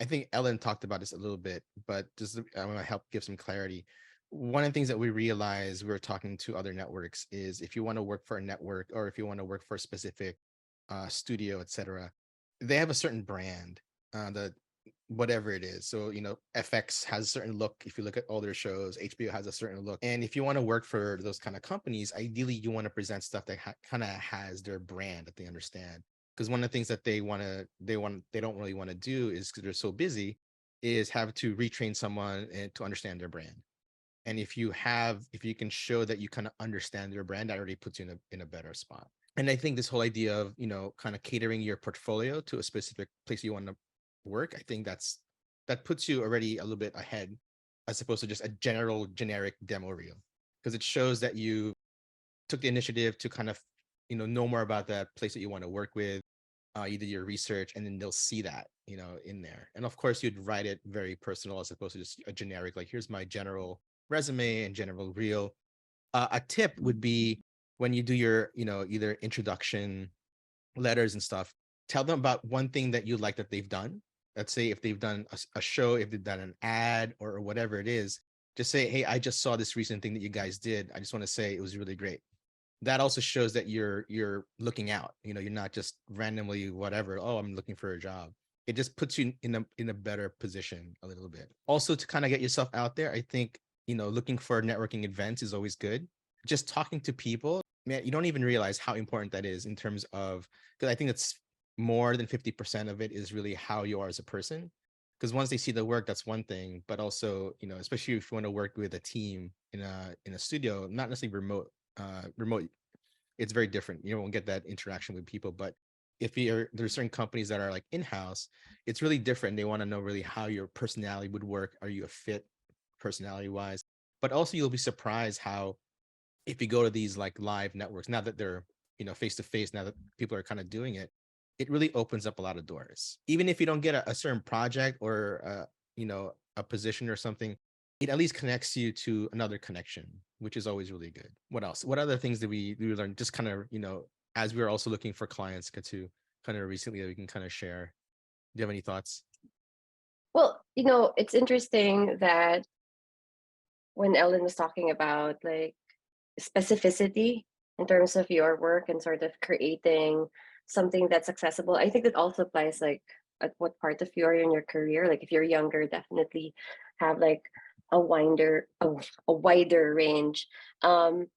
I think Ellen talked about this a little bit, but just I want to help give some clarity. One of the things that we realized we were talking to other networks is if you want to work for a network or if you want to work for a specific studio, etc., they have a certain brand, the whatever it is. So, FX has a certain look. If you look at all their shows, HBO has a certain look. And if you want to work for those kind of companies, ideally you want to present stuff that kind of has their brand that they understand. Because one of the things that they don't really want to do is because they're so busy, is have to retrain someone and to understand their brand. And if you can show that you kind of understand their brand, that already puts you in a better spot. And I think this whole idea of, kind of catering your portfolio to a specific place you want to work, I think that puts you already a little bit ahead as opposed to just a generic demo reel, because it shows that you took the initiative to kind of know more about that place that you want to work with. You did your research, and then they'll see that in there. And of course you'd write it very personal as opposed to just a generic, like, here's my general resume and general reel. A tip would be when you do your either introduction letters and stuff, tell them about one thing that you like that they've done. Let's say if they've done a show, if they've done an ad or whatever it is, just say, hey, I just saw this recent thing that you guys did. I just want to say it was really great. That also shows that you're looking out. You're not just randomly whatever, oh, I'm looking for a job. It just puts you in a better position a little bit. Also, to kind of get yourself out there, I think looking for networking events is always good. Just talking to people, man, you don't even realize how important that is in terms of, because I think it's more than 50% of it is really how you are as a person. Because once they see the work, that's one thing, but also especially if you want to work with a team in a studio, not necessarily remote, it's very different. You won't get that interaction with people. But if there's certain companies that are like in-house, it's really different. They want to know really how your personality would work. Are you a fit personality wise? But also you'll be surprised how, if you go to these like live networks, now that they're face to face, now that people are kind of doing it, it really opens up a lot of doors. Even if you don't get a certain project or a position or something, it at least connects you to another connection, which is always really good. What else? What other things did we learn? Just kind of as we were also looking for clients to kind of recently that we can kind of share. Do you have any thoughts? Well, it's interesting that when Ellen was talking about like specificity in terms of your work and sort of creating something that's accessible, I think it also applies like at what part of you are in your career. Like if you're younger, definitely have like a wider range. And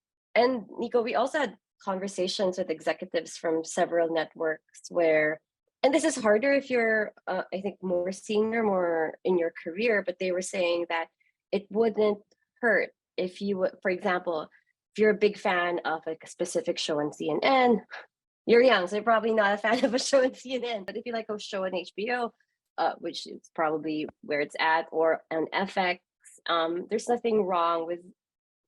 Nico, we also had conversations with executives from several networks where, and this is harder if you're I think more senior, more in your career, but they were saying that it wouldn't hurt if you would, for example, if you're a big fan of like a specific show on CNN, you're young, so you're probably not a fan of a show on CNN. But if you like a show on HBO, which is probably where it's at, or on FX, there's nothing wrong with,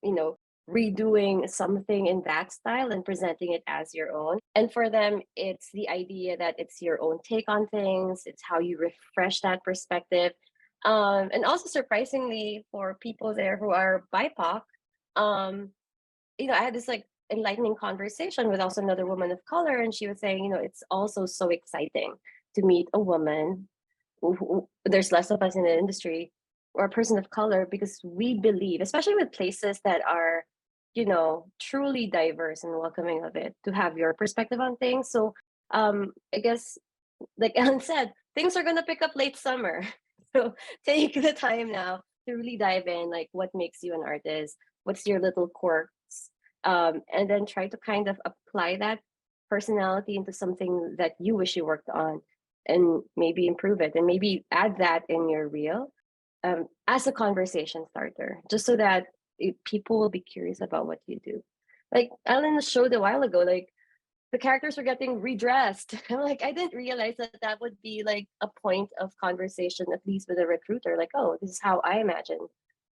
you know, redoing something in that style and presenting it as your own. And for them, it's the idea that it's your own take on things, it's how you refresh that perspective. And also surprisingly for people there who are BIPOC, I had this like enlightening conversation with also another woman of color, and she was saying, it's also so exciting to meet a woman there's less of us in the industry, or a person of color, because we believe, especially with places that are, truly diverse and welcoming of it, to have your perspective on things. So I guess, like Ellen said, things are going to pick up late summer. So take the time now to really dive in, like what makes you an artist, what's your little quirks, and then try to kind of apply that personality into something that you wish you worked on, and maybe improve it, and maybe add that in your reel, as a conversation starter, just so that people will be curious about what you do. Like Ellen showed a while ago, like the characters were getting redressed. Like I didn't realize that that would be like a point of conversation, at least with a recruiter. Like, oh, this is how I imagine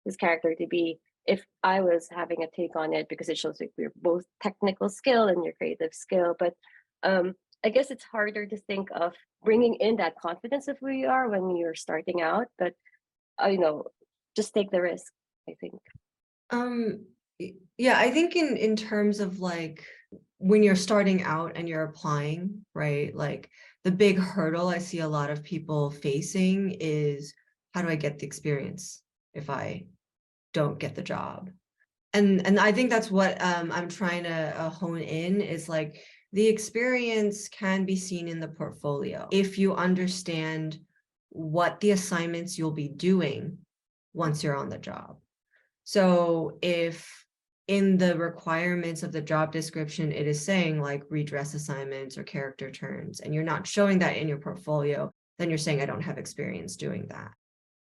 this character to be if I was having a take on it, because it shows like we're both technical skill and your creative skill. But I guess it's harder to think of bringing in that confidence of who you are when you're starting out. But just take the risk, I think. Yeah, I think in terms of like when you're starting out and you're applying, right? Like the big hurdle I see a lot of people facing is, how do I get the experience if I don't get the job? And I think that's what I'm trying to hone in is like the experience can be seen in the portfolio if you understand what the assignments you'll be doing once you're on the job. So if in the requirements of the job description, it is saying like redress assignments or character turns, and you're not showing that in your portfolio, then you're saying I don't have experience doing that.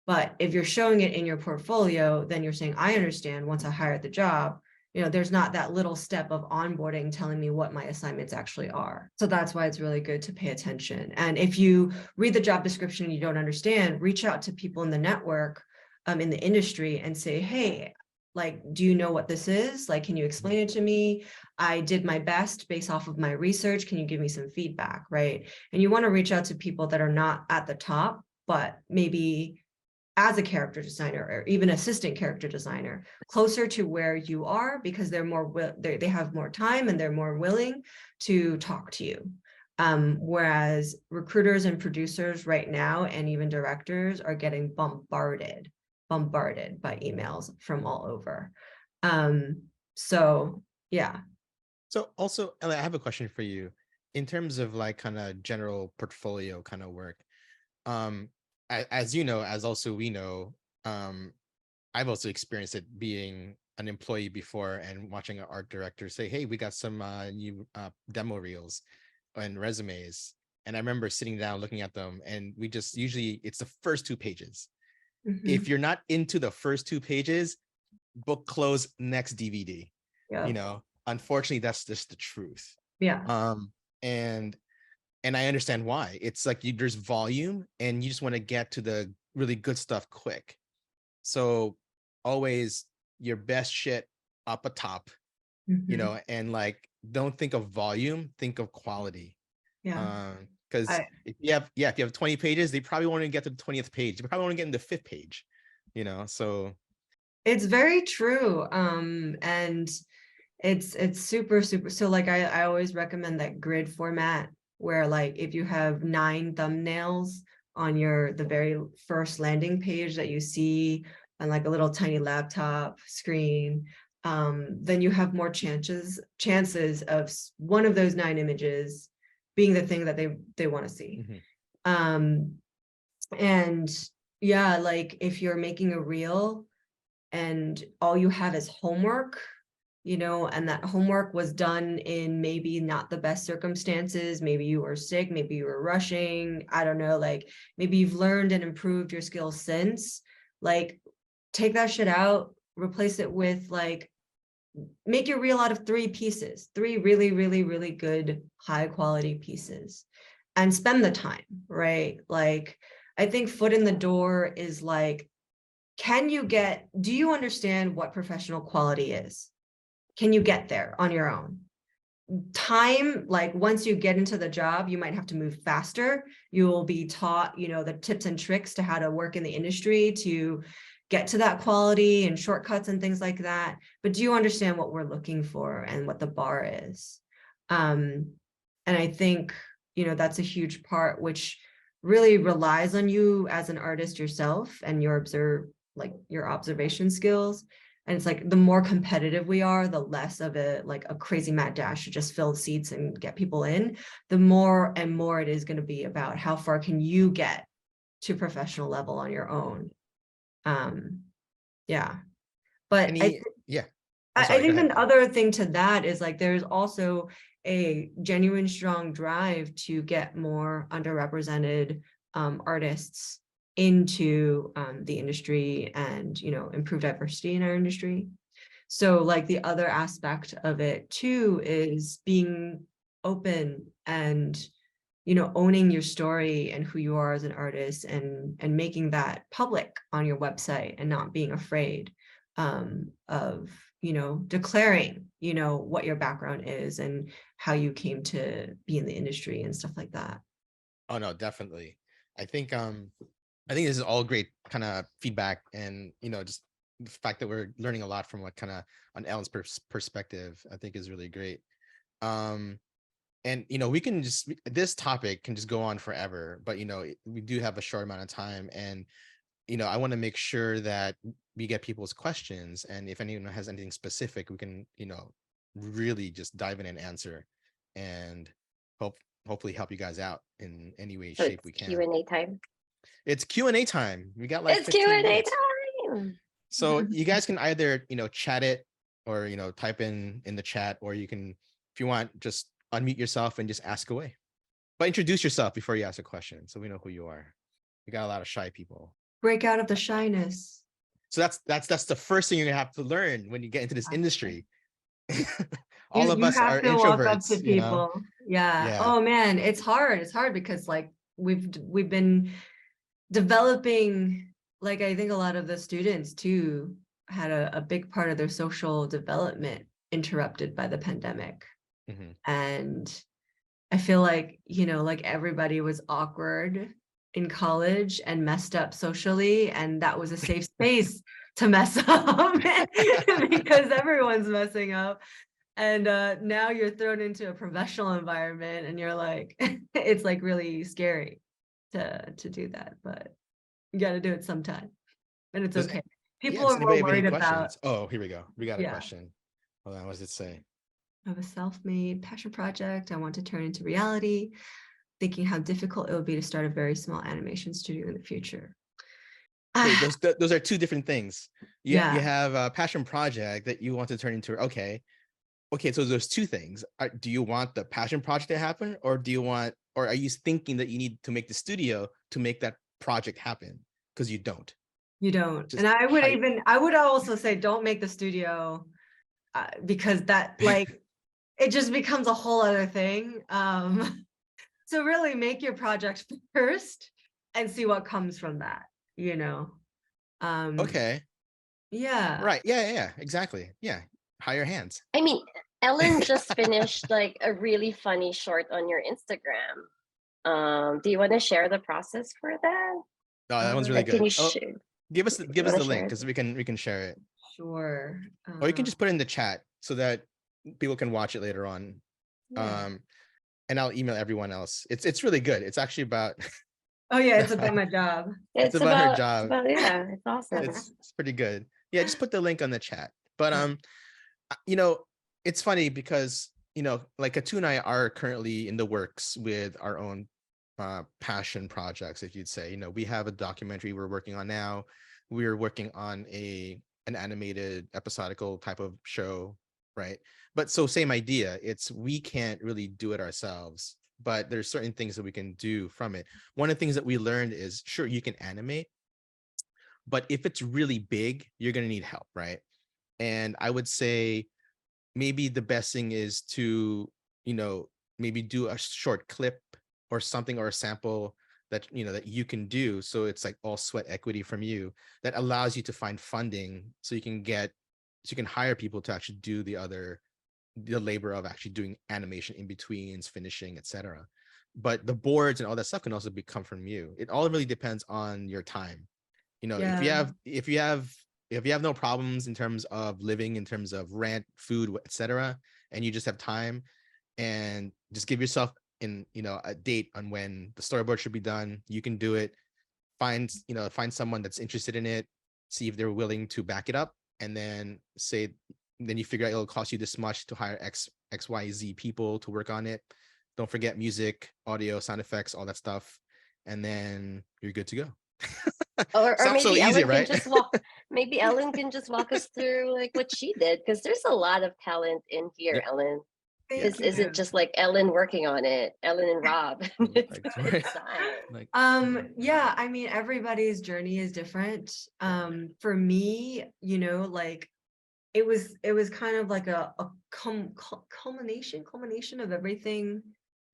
But if you're showing it in your portfolio, then you're saying, I understand once I hire the job, there's not that little step of onboarding telling me what my assignments actually are. So that's why it's really good to pay attention. And if you read the job description and you don't understand, reach out to people in the network, in the industry and say, hey, like, do you know what this is? Like, can you explain it to me? I did my best based off of my research. Can you give me some feedback, right? And you want to reach out to people that are not at the top, but maybe as a character designer or even assistant character designer, closer to where you are, because they're more they have more time and they're more willing to talk to you. Whereas recruiters and producers right now, and even directors, are getting bombarded by emails from all over. So yeah. So also, Ella, I have a question for you in terms of like kind of general portfolio kind of work. As you know, as also we know, I've also experienced it being an employee before and watching an art director say, hey, we got some new demo reels and resumes. And I remember sitting down looking at them, and we just usually it's the first 2 pages. If you're not into the first 2 pages, book close, next DVD. Yeah. Unfortunately, that's just the truth. Yeah. And I understand why. It's like there's volume and you just want to get to the really good stuff quick. So always your best shit up a top, and like don't think of volume, think of quality. Yeah. Because if you have 20 pages, they probably want to get to the 20th page. They probably want to get in the 5th page, so it's very true. And it's super, so like I always recommend that grid format, where like if you have 9 thumbnails on the very first landing page that you see on like a little tiny laptop screen, then you have more chances of one of those 9 images being the thing that they want to see. And yeah, like if you're making a reel and all you have is homework, and that homework was done in maybe not the best circumstances. Maybe you were sick, maybe you were rushing, I don't know, like maybe you've learned and improved your skills since. Like, take that shit out, replace it with like, make your reel out of 3 pieces, 3 really, really, really good, high quality pieces, and spend the time, right? Like, I think foot in the door is like, do you understand what professional quality is? Can you get there on your own? Time, like once you get into the job, you might have to move faster. You will be taught, the tips and tricks to how to work in the industry to get to that quality and shortcuts and things like that. But do you understand what we're looking for and what the bar is? And I think, that's a huge part, which really relies on you as an artist yourself and your observation skills. And it's like the more competitive we are, the less of a crazy mad dash to just fill seats and get people in, the more and more it is going to be about how far can you get to professional level on your own. Yeah. But I think an other thing to that is like there's also a genuine strong drive to get more underrepresented artists into the industry and improve diversity in our industry. So like the other aspect of it too is being open and owning your story and who you are as an artist, and making that public on your website and not being afraid of declaring what your background is and how you came to be in the industry and stuff like that. Oh no, definitely. I think this is all great kind of feedback, and just the fact that we're learning a lot from what kind of on Ellen's perspective, I think is really great. And we can just, this topic can just go on forever, but we do have a short amount of time, and I want to make sure that we get people's questions, and if anyone has anything specific, we can really just dive in and answer, and hopefully help you guys out in any way, So shape it's we can. Q&A time. It's Q&A time. We got like It's 15 Q&A minutes. time. So you guys can either chat it, or type in the chat, or you can, if you want, just unmute yourself and just ask away. But introduce yourself before you ask a question, so we know who you are. We got a lot of shy people. Break out of the shyness. So that's the first thing you're gonna have to learn when you get into this industry. All of You us have are to walk up introverts, to people. Yeah. Yeah. Oh man, it's hard. It's hard because like we've been developing, like I think a lot of the students too had a big part of their social development interrupted by the pandemic. Mhm. And I feel like, like everybody was awkward in college and messed up socially, and that was a safe space to mess up because everyone's messing up. And now you're thrown into a professional environment, and you're like, it's like really scary to do that, but you got to do it sometime, and it's okay. People Does are more anybody have any worried about. questions? Oh, here we go. We got a Yeah. question. Hold on, what does it say? I have a self-made passion project I want to turn into reality, thinking how difficult it would be to start a very small animation studio in the future. Wait, those are two different things. You Yeah. have a passion project that you want to turn into. Okay, so there's two things. Do you want the passion project to happen, or are you thinking that you need to make the studio to make that project happen? Because you don't. You don't. Just And I would also say don't make the studio, because that like it just becomes a whole other thing. So really make your project first and see what comes from that, Okay. Yeah. Right. Yeah. Exactly. Yeah. Higher hands. I mean, Ellen just finished like a really funny short on your Instagram. Do you want to share the process for that? Oh, that one's really Or can good. you Oh, share? give us You the want to link, share it? because we can share it, Sure. or you can just put it in the chat so that people can watch it later on. Yeah. And I'll email everyone else. It's really good. It's actually about. Oh yeah, it's about my job. It's about her It's job. about, yeah, it's awesome. It's pretty good. Yeah, just put the link on the chat. But it's funny because like Katwo and I are currently in the works with our own passion projects, if you'd say. We have a documentary we're working on now. We're working on an animated episodical type of show, right? But so same idea. It's, we can't really do it ourselves, but there's certain things that we can do from it. One of the things that we learned is, sure, you can animate, but if it's really big, you're going to need help, right? And I would say maybe the best thing is to, maybe do a short clip or something, or a sample that, that you can do. So it's like all sweat equity from you, that allows you to find funding, so you can hire people to actually do the labor of actually doing animation in betweens, finishing, etc. But the boards and all that stuff can also come from you. It all really depends on your time. Yeah. If you have no problems in terms of living, in terms of rent, food, etc., and you just have time, and just give yourself a date on when the storyboard should be done, you can do it. Find someone that's interested in it, see if they're willing to back it up, and then you figure out it'll cost you this much to hire XYZ people to work on it. Don't forget music, audio, sound effects, all that stuff, and then you're good to go. Or Sounds so maybe easy, Ellen can right? just maybe Ellen can just walk us through like what she did, because there's a lot of talent in here, Yep. Ellen. Thank Is it you. just like Ellen working on it, Ellen and Rob? Like, Yeah, I mean, everybody's journey is different. For me, like it was kind of like a culmination of everything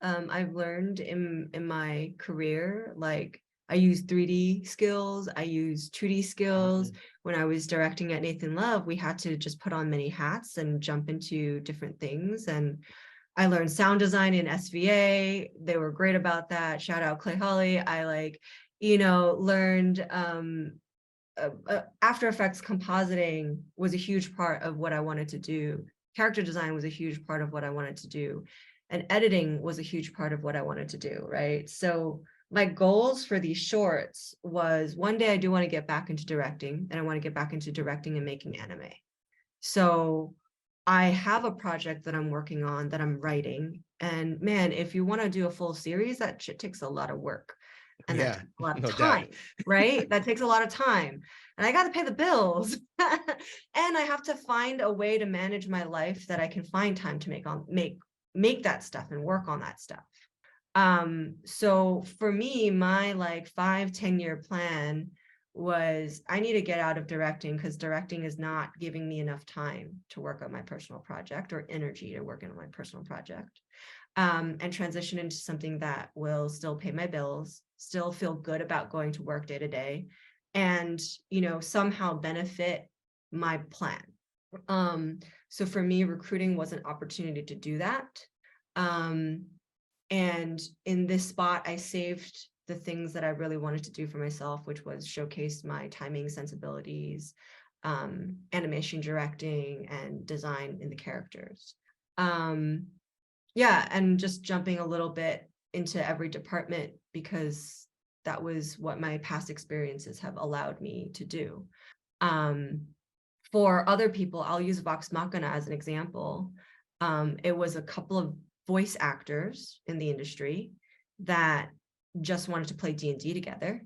I've learned in my career. Like I use 3D skills, I use 2D skills. When I was directing at Nathan Love, we had to just put on many hats and jump into different things. And I learned sound design in SVA. They were great about that. Shout out Clay Holly. I learned After Effects compositing was a huge part of what I wanted to do character design was a huge part of what I wanted to do. And editing was a huge part of what I wanted to do, right? So my goals for these shorts was one day I do want to get back into directing, and I want to get back into directing and making anime. So I have a project that I'm working on that I'm writing. And man, if you want to do a full series, that shit takes a lot of work. And that Yeah, takes a lot of no doubt. time, right? That takes a lot of time. And I got to pay the bills. And I have to find a way to manage my life that I can find time to make that stuff and work on that stuff. So for me, my like 5-10 year plan was I need to get out of directing because directing is not giving me enough time to work on my personal project or energy to work on my personal project. And transition into something that will still pay my bills, still feel good about going to work day to day, and, you know, somehow benefit my plan. So for me, recruiting was an opportunity to do that. And in this spot, I saved the things that I really wanted to do for myself, which was showcase my timing sensibilities, animation directing, and design in the characters. Yeah, and just jumping a little bit into every department because that was what my past experiences have allowed me to do. For other people, I'll use Vox Machina as an example. It was a couple of voice actors in the industry that just wanted to play D&D together.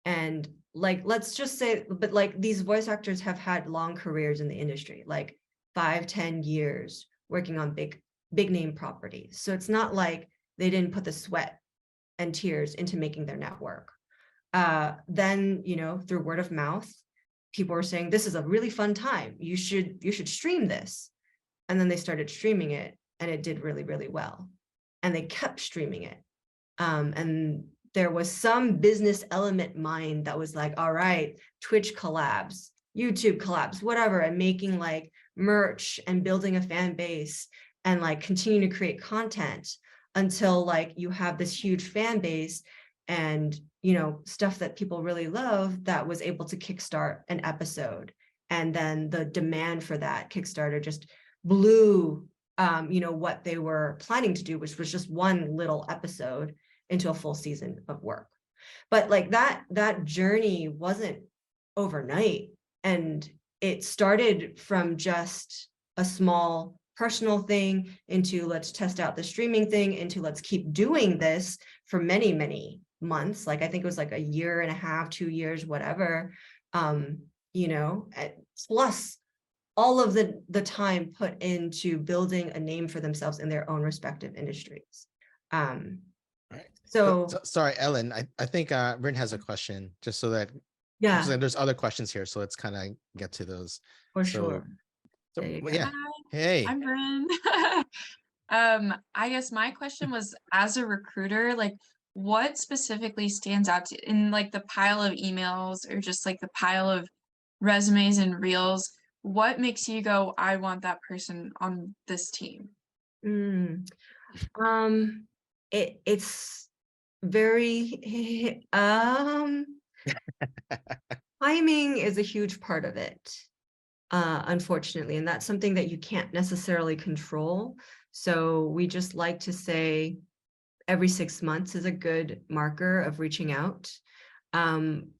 And like, let's just say, but like these voice actors have had long careers in the industry, like 5-10 years working on big name properties. So it's not like they didn't put the sweat and tears into making their network. Then, you know, through word of mouth, people were saying, this is a really fun time. You should stream this. And then they started streaming it and it did really, really well. And they kept streaming it. And there was some business element mind that was like, all right, Twitch collabs, YouTube collabs, whatever, and making like merch and building a fan base and like continue to create content until like you have this huge fan base and, you know, stuff that people really love that was able to kickstart an episode. And then the demand for that Kickstarter just blew, you know, what they were planning to do, which was just one little episode into a full season of work. But like that journey wasn't overnight. And it started from just a small personal thing into let's test out the streaming thing into let's keep doing this for many, many months. Like I think it was like a year and a half, 2 years, whatever, you know, plus all of the time put into building a name for themselves in their own respective industries. Right. So Sorry, Ellen, I think Rin has a question just so that yeah, so there's other questions here. So let's kind of get to those. for So, sure. so There you well, go. yeah. Hi, Hey. I'm Bryn. I guess my question was, as a recruiter, like what specifically stands out in like the pile of emails or just like the pile of resumes and reels? What makes you go, I want that person on this team? It's very timing is a huge part of it, unfortunately, and that's something that you can't necessarily control. So we just like to say every 6 months is a good marker of reaching out.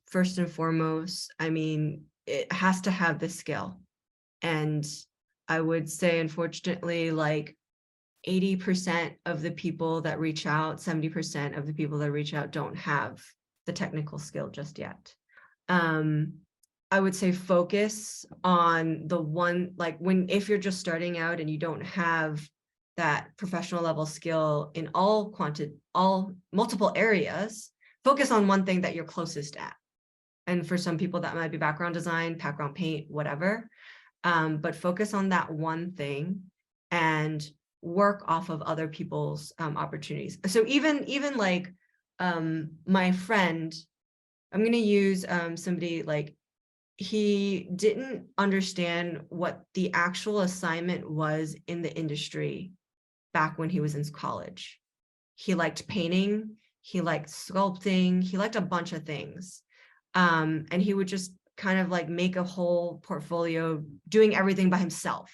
First and foremost, I mean, it has to have the skill. And I would say, unfortunately, like 80% of the people that reach out, 70% of the people that reach out don't have the technical skill just yet. I would say focus on the one, like if you're just starting out and you don't have that professional level skill in all multiple areas, focus on one thing that you're closest at. And for some people that might be background design, background paint, whatever. But focus on that one thing and work off of other people's opportunities. So even like my friend, I'm going to use somebody like, he didn't understand what the actual assignment was in the industry back when he was in college. He liked painting, he liked sculpting, he liked a bunch of things. And he would just kind of like make a whole portfolio doing everything by himself.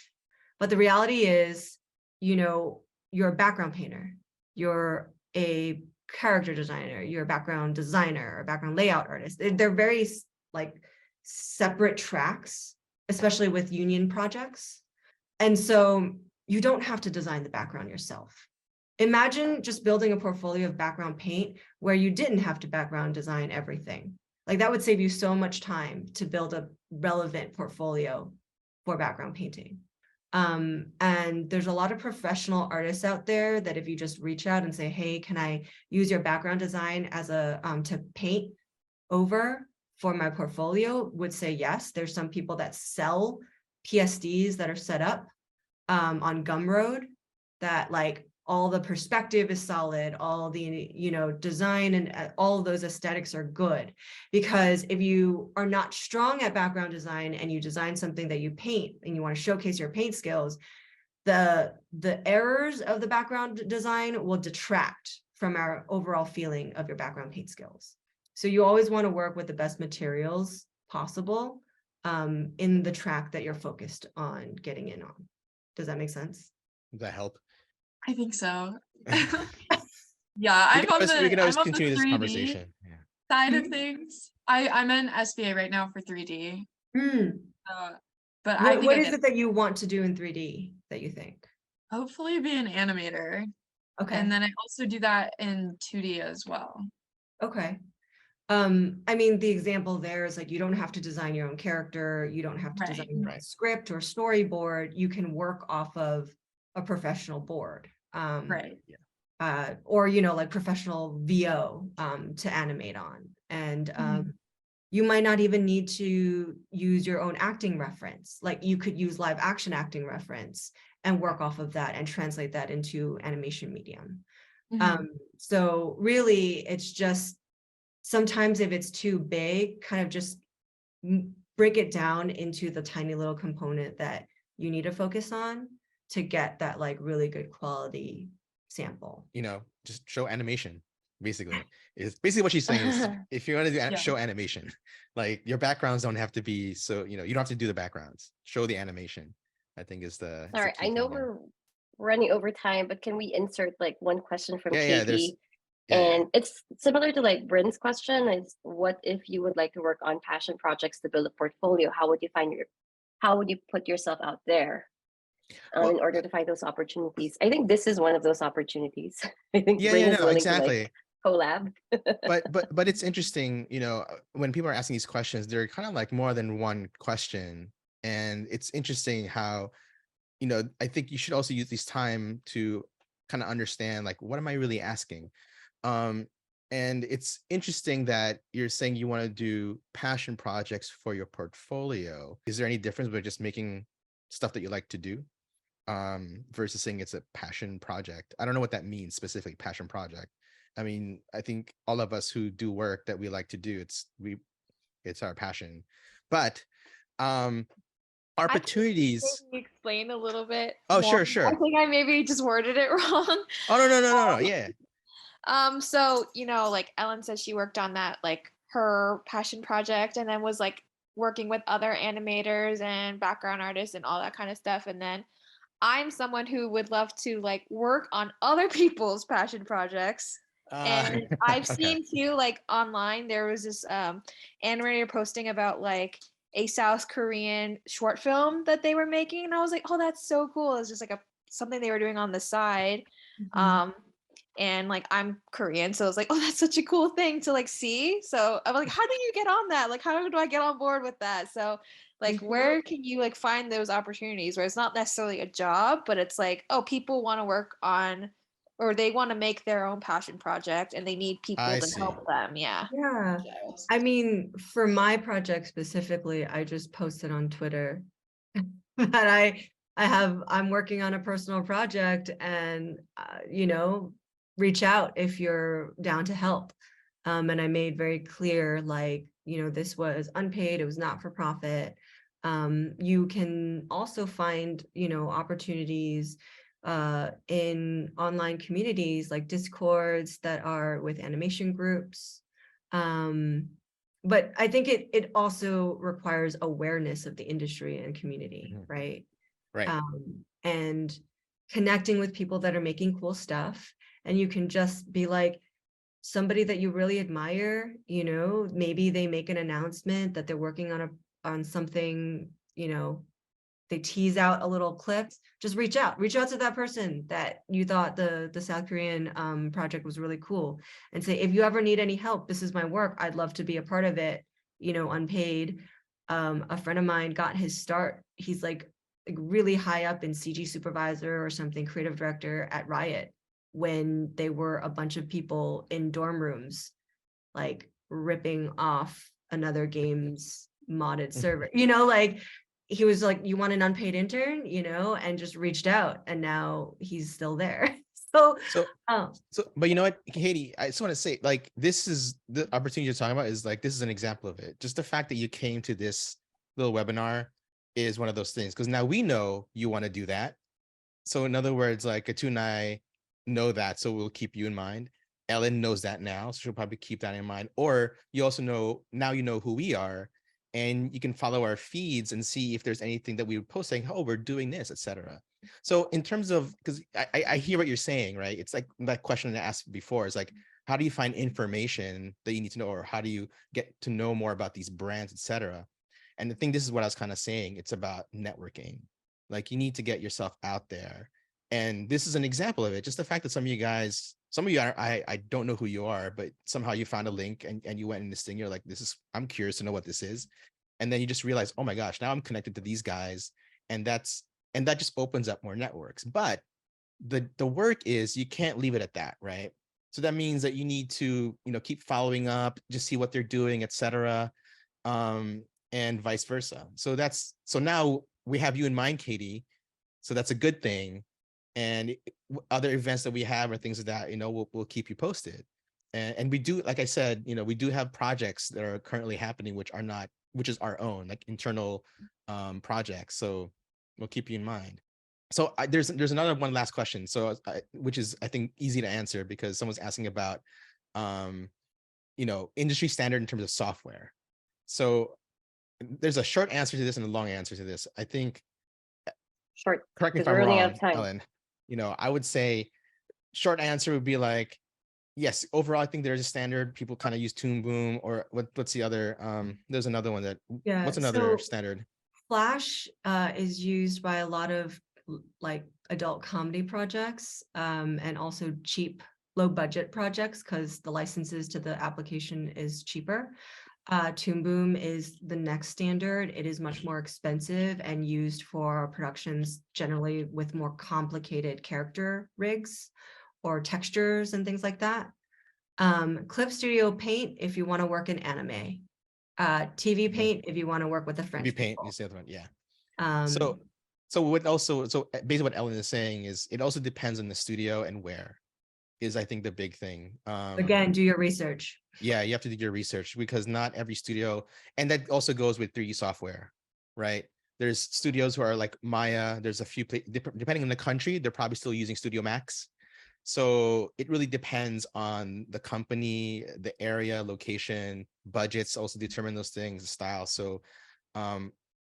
But the reality is, you know, you're a background painter, you're a character designer, you're a background designer, a background layout artist. They're very like separate tracks, especially with union projects. And so you don't have to design the background yourself. Imagine just building a portfolio of background paint where you didn't have to background design everything. Like that would save you so much time to build a relevant portfolio for background painting. And there's a lot of professional artists out there that if you just reach out and say, hey, can I use your background design as a to paint over for my portfolio, would say yes. There's some people that sell PSDs that are set up on Gumroad that like all the perspective is solid, all the, you know, design and all of those aesthetics are good. Because if you are not strong at background design and you design something that you paint and you want to showcase your paint skills, the errors of the background design will detract from our overall feeling of your background paint skills. So you always want to work with the best materials possible in the track that you're focused on getting in on. Does that make sense? Does that help? I think so. Yeah, I'm on We can always the continue this 3D conversation. Yeah. side of things. I'm in SBA right now for 3D. But I think What I is get it that you want to do in 3D that you think? hopefully be an animator. Okay. And then I also do that in 2D as well. Okay. I mean, the example there is like, you don't have to design your own character. You don't have to Right. design your own script or storyboard. You can work off of a professional board. Right. Or, you know, like professional VO to animate on. And you might not even need to use your own acting reference. Like you could use live action acting reference and work off of that and translate that into animation medium. So really, it's just sometimes if it's too big, kind of just break it down into the tiny little component that you need to focus on to get that like really good quality sample. You know, just show animation. Basically, is basically what she's saying is if you want to do show animation, like your backgrounds don't have to be so, you know, you don't have to do the backgrounds. Show the animation. I think is the. All right, I know we're running over time, but can we insert like one question from Katie? And it's similar to like Bryn's question is what if you would like to work on passion projects to build a portfolio? How would you put yourself out there in order to find those opportunities? I think this is one of those opportunities. I think Bryn is willing to like collab. but it's interesting, you know, when people are asking these questions, they're kind of like more than one question. And it's interesting how, you know, I think you should also use this time to kind of understand like, what am I really asking? And it's interesting that you're saying you want to do passion projects for your portfolio. Is there any difference with just making stuff that you like to do versus saying it's a passion project? I don't know what that means specifically, passion project. I mean, I think all of us who do work that we like to do, it's our passion. But opportunities. Can you explain a little bit? Oh, more? sure. I think I maybe just worded it wrong. Oh, no. Yeah. So, you know, like Ellen said, she worked on that, like her passion project, and then was like working with other animators and background artists and all that kind of stuff. And then I'm someone who would love to like work on other people's passion projects. And I've seen too, like online, there was this animator posting about like a South Korean short film that they were making. And I was like, oh, that's so cool. It's just like something they were doing on the side. And like I'm Korean, so I was like, oh, that's such a cool thing to like see. So I'm like, how do you get on that? Like, how do I get on board with that? So like, where can you like find those opportunities where it's not necessarily a job, but it's like, oh, people want to work on, or they want to make their own passion project and they need people to help them. Yeah. I mean, for my project specifically, I just posted on Twitter that I'm working on a personal project, and you know, reach out if you're down to help. And I made very clear, like, you know, this was unpaid, it was not for profit. You can also find, you know, opportunities in online communities like Discords that are with animation groups. But I think it also requires awareness of the industry and community, right? Right. And connecting with people that are making cool stuff. And you can just be like, somebody that you really admire, you know, maybe they make an announcement that they're working on something, you know, they tease out a little clip, just reach out to that person that you thought the South Korean project was really cool, and say, if you ever need any help, this is my work, I'd love to be a part of it, you know, unpaid. A friend of mine got his start, he's like really high up in CG supervisor or something, creative director at Riot, when they were a bunch of people in dorm rooms, like ripping off another game's modded server, you know, like he was like, you want an unpaid intern, you know, and just reached out, and now he's still there. So, But you know what, Katie, I just want to say, like, this is the opportunity you're talking about is like, this is an example of it. Just the fact that you came to this little webinar is one of those things, because now we know you want to do that. So in other words, like Katwo and I know that, so we'll keep you in mind. Ellen knows that now, so she'll probably keep that in mind. Or you also know, now you know who we are, and you can follow our feeds and see if there's anything that we would post saying, oh, we're doing this, etc. So in terms of, because I hear what you're saying, right? It's like that question I asked before is like, how do you find information that you need to know, or how do you get to know more about these brands, etc.? And I think this is what I was kind of saying. It's about networking. Like, you need to get yourself out there. And this is an example of it. Just the fact that some of you guys, some of you are, I don't know who you are, but somehow you found a link and you went in this thing. You're like, I'm curious to know what this is. And then you just realize, oh my gosh, now I'm connected to these guys. And that just opens up more networks. But the work is, you can't leave it at that, right? So that means that you need to, keep following up, just see what they're doing, etc. And vice versa. So now we have you in mind, Katie. So that's a good thing. And other events that we have or things like that, we'll keep you posted. And we do, like I said, we do have projects that are currently happening, which is our own, like, internal projects. So we'll keep you in mind. So there's another one last question. So which is, I think, easy to answer, because someone's asking about, industry standard in terms of software. So there's a short answer to this and a long answer to this. I think, Short, correct me if because I'm we're running out wrong, of time. Ellen, I would say short answer would be like, yes, overall, I think there's a standard. People kind of use Toon Boom, or what's the other, there's another one that, yeah, what's another so standard? Flash is used by a lot of like adult comedy projects, and also cheap, low budget projects, because the licenses to the application is cheaper. Toon Boom is the next standard. It is much more expensive and used for productions generally with more complicated character rigs or textures and things like that. Clip Studio Paint if you want to work in anime. TV Paint if you want to work with the French TV Paint people. is the other one, yeah. So Basically what Ellen is saying is, it also depends on the studio and where, is I think the big thing. Again, do your research. Yeah, you have to do your research, because not every studio, and that also goes with 3D software, right? There's studios who are like Maya. There's a few, depending on the country, they're probably still using Studio Max. So it really depends on the company, the area, location, budgets also determine those things, the style. So,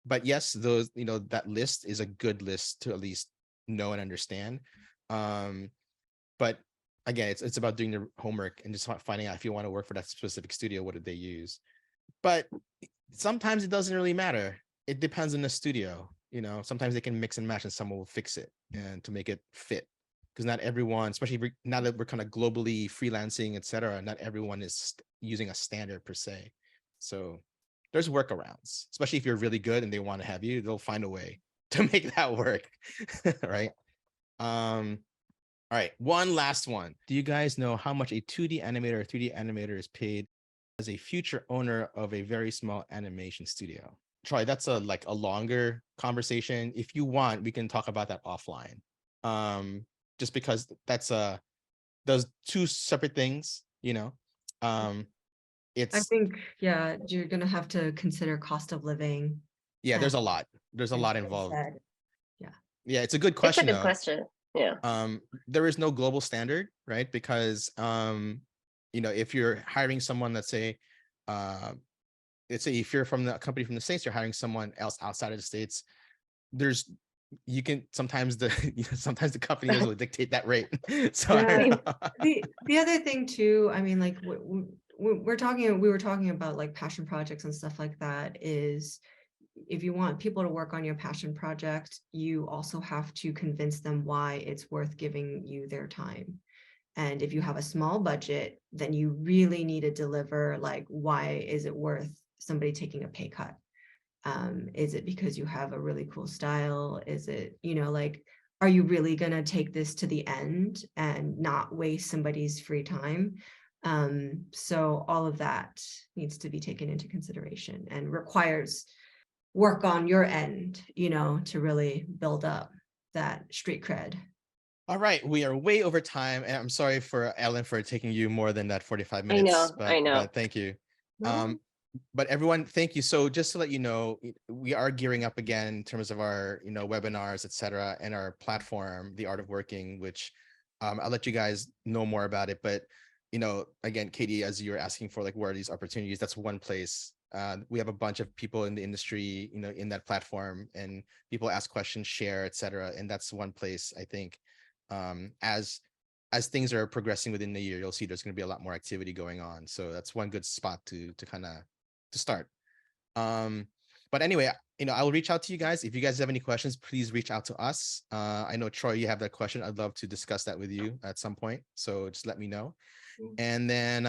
but yes, those, that list is a good list to at least know and understand. But again, it's about doing your homework and just finding out, if you want to work for that specific studio, what did they use? But sometimes it doesn't really matter. It depends on the studio. Sometimes they can mix and match, and someone will fix it and to make it fit. Because not everyone, especially now that we're kind of globally freelancing, etc., not everyone is using a standard per se. So there's workarounds, especially if you're really good and they want to have you, they'll find a way to make that work. Right. All right, one last one. Do you guys know how much a 2D animator or 3D animator is paid as a future owner of a very small animation studio? Troy, that's a longer conversation. If you want, we can talk about that offline. Just because that's those two separate things, I it's, think, yeah, you're gonna have to consider cost of living. yeah, there's a and- lot. There's a and lot like I involved. said, Yeah, it's a good It's a question good though. question. Yeah. There is no global standard, right? Because if you're hiring someone, let's say if you're from the company from the States, you're hiring someone else outside of the States, there's Yeah. you can sometimes sometimes the company will dictate that rate. So I Yeah. don't know. The other thing too, I mean, like we were talking about like passion projects and stuff like that, is if you want people to work on your passion project, you also have to convince them why it's worth giving you their time. And if you have a small budget, then you really need to deliver, like, why is it worth somebody taking a pay cut? Is it because you have a really cool style? Is it, like, are you really going to take this to the end and not waste somebody's free time? So all of that needs to be taken into consideration and requires work on your end, to really build up that street cred. All right, we are way over time, and I'm sorry for Ellen for taking you more than that 45 I minutes, know. but thank you. But everyone, thank you. So just to let you know, we are gearing up again in terms of our, webinars, etc., and our platform, The Art of Working, which I'll let you guys know more about it. But again, Katie, as you're asking for, like, where are these opportunities? That's one place. We have a bunch of people in the industry, in that platform, and people ask questions, share, etc., and that's one place, I think. As things are progressing within the year, you'll see there's going to be a lot more activity going on. So that's one good spot to kind of to start. But anyway, I'll reach out to you guys. If you guys have any questions, please reach out to us. I know, Troy, you have that question. I'd love to discuss that with you at some point. So just let me know. And then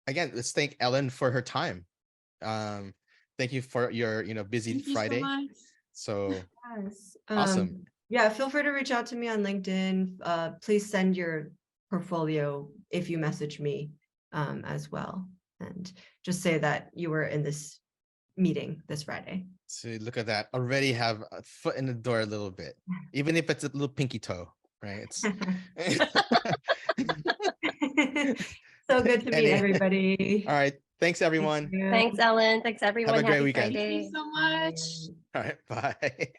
again, let's thank Ellen for her time. Thank you for your busy Thank you so Friday. much. So Yes. awesome. Yeah, feel free to reach out to me on LinkedIn. Please send your portfolio if you message me as well. And just say that you were in this meeting this Friday. So look at that. Already have a foot in the door a little bit, even if it's a little pinky toe, right? It's So good to meet everybody. All right. Thanks, everyone. Thank you. Thanks, Ellen. Thanks, everyone. great Happy weekend. Thank Friday. you so much. All right. Bye.